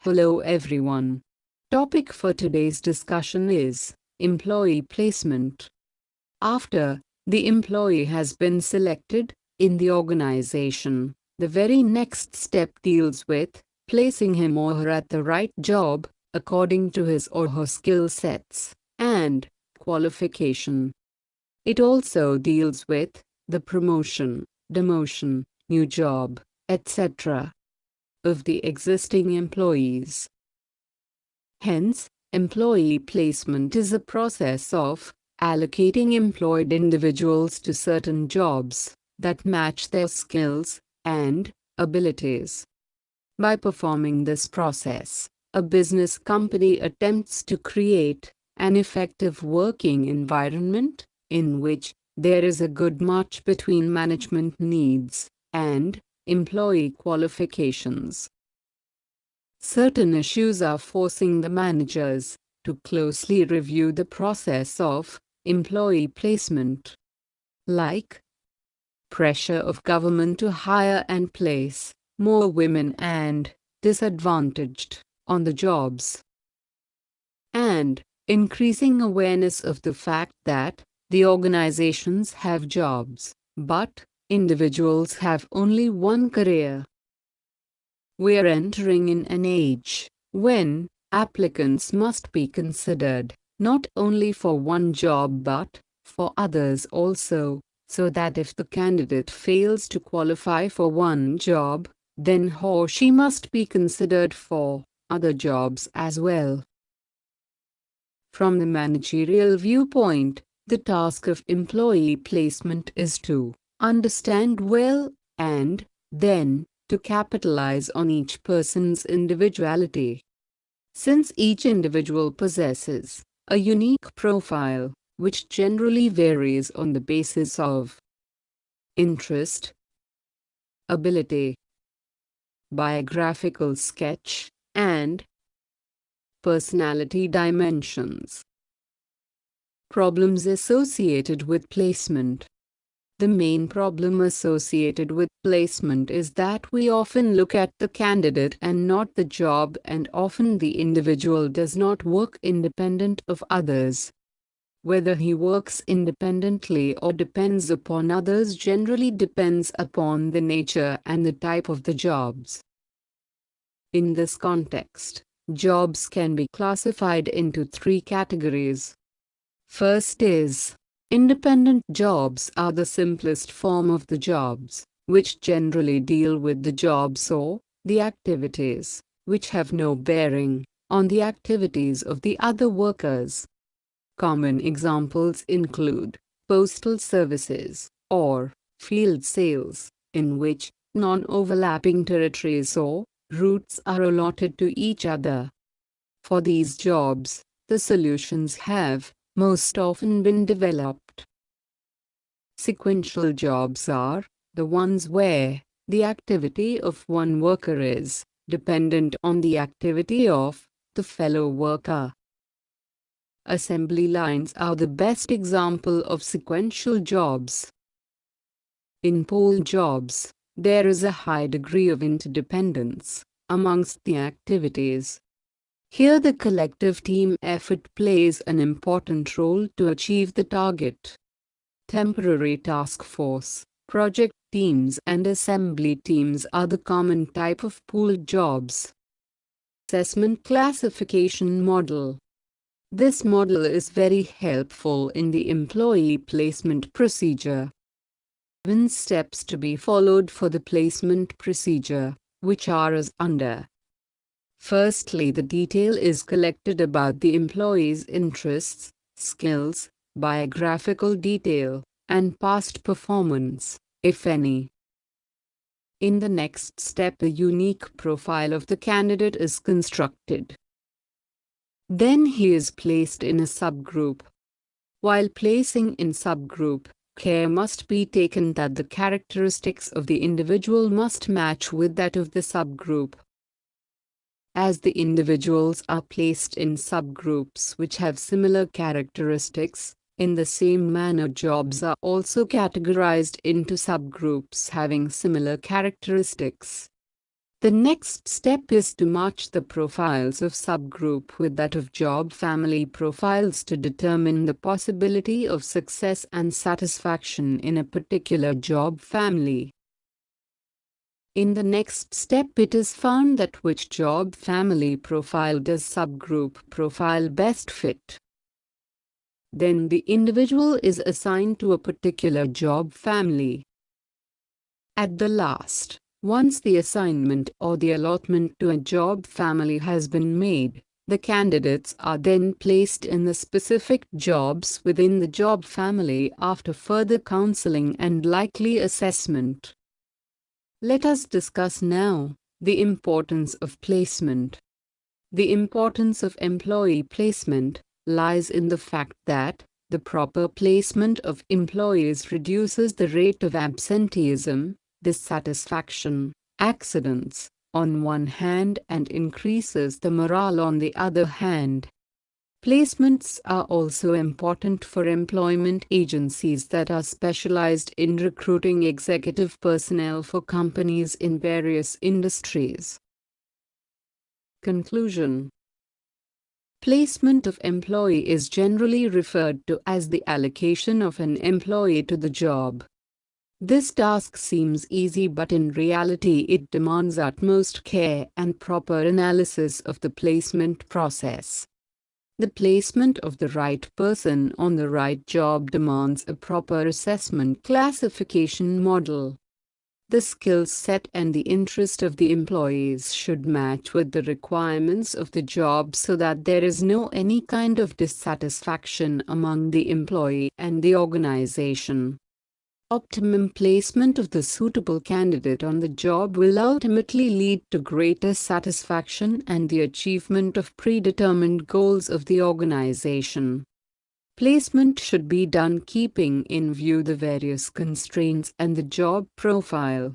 Hello everyone. Topic for today's discussion is employee placement. After the employee has been selected in the organization, the very next step deals with placing him or her at the right job according to his or her skill sets and qualification. It also deals with the promotion, demotion, new job, etc. of the existing employees. Hence, employee placement is a process of allocating employed individuals to certain jobs that match their skills and abilities. By performing this process, a business company attempts to create an effective working environment in which there is a good match between management needs and employee qualifications. Certain issues are forcing the managers to closely review the process of employee placement, like pressure of government to hire and place more women and disadvantaged on the jobs, and increasing awareness of the fact that the organizations have jobs, but individuals have only one career. We are entering in an age when applicants must be considered not only for one job but for others also, so that if the candidate fails to qualify for one job, then he or she must be considered for other jobs as well. From the managerial viewpoint, the task of employee placement is to understand well and then to capitalize on each person's individuality. Since each individual possesses a unique profile, which generally varies on the basis of interest, ability, biographical sketch, and personality dimensions. Problems associated with placement. The main problem associated with placement is that we often look at the candidate and not the job, and often the individual does not work independent of others. Whether he works independently or depends upon others generally depends upon the nature and the type of the jobs. In this context, jobs can be classified into three categories. First is independent jobs are the simplest form of the jobs, which generally deal with the jobs or the activities, which have no bearing on the activities of the other workers. Common examples include postal services or field sales, in which non-overlapping territories or routes are allotted to each other. For these jobs, the solutions have most often been developed. Sequential jobs are the ones where the activity of one worker is dependent on the activity of the fellow worker. Assembly lines are the best example of sequential jobs. In pool jobs, there is a high degree of interdependence amongst the activities. Here the collective team effort plays an important role to achieve the target. Temporary task force, project teams and assembly teams are the common type of pooled jobs. Assessment classification model. This model is very helpful in the employee placement procedure. 7 steps to be followed for the placement procedure, which are as under. Firstly, the detail is collected about the employee's interests, skills, biographical detail, and past performance, if any. In the next step, a unique profile of the candidate is constructed. Then he is placed in a subgroup. While placing in subgroup, care must be taken that the characteristics of the individual must match with that of the subgroup. As the individuals are placed in subgroups which have similar characteristics, in the same manner jobs are also categorized into subgroups having similar characteristics. The next step is to match the profiles of subgroup with that of job family profiles to determine the possibility of success and satisfaction in a particular job family. In the next step, it is found that which job family profile does subgroup profile best fit. Then the individual is assigned to a particular job family. At the last, once the assignment or the allotment to a job family has been made, the candidates are then placed in the specific jobs within the job family after further counseling and likely assessment. Let us discuss now the importance of placement. The importance of employee placement lies in the fact that the proper placement of employees reduces the rate of absenteeism, dissatisfaction, accidents, on one hand, and increases the morale on the other hand. Placements are also important for employment agencies that are specialized in recruiting executive personnel for companies in various industries. Conclusion. Placement of employee is generally referred to as the allocation of an employee to the job. This task seems easy, but in reality it demands utmost care and proper analysis of the placement process. The placement of the right person on the right job demands a proper assessment classification model. The skill set and the interest of the employees should match with the requirements of the job so that there is no any kind of dissatisfaction among the employee and the organization. Optimum placement of the suitable candidate on the job will ultimately lead to greater satisfaction and the achievement of predetermined goals of the organization. Placement should be done keeping in view the various constraints and the job profile.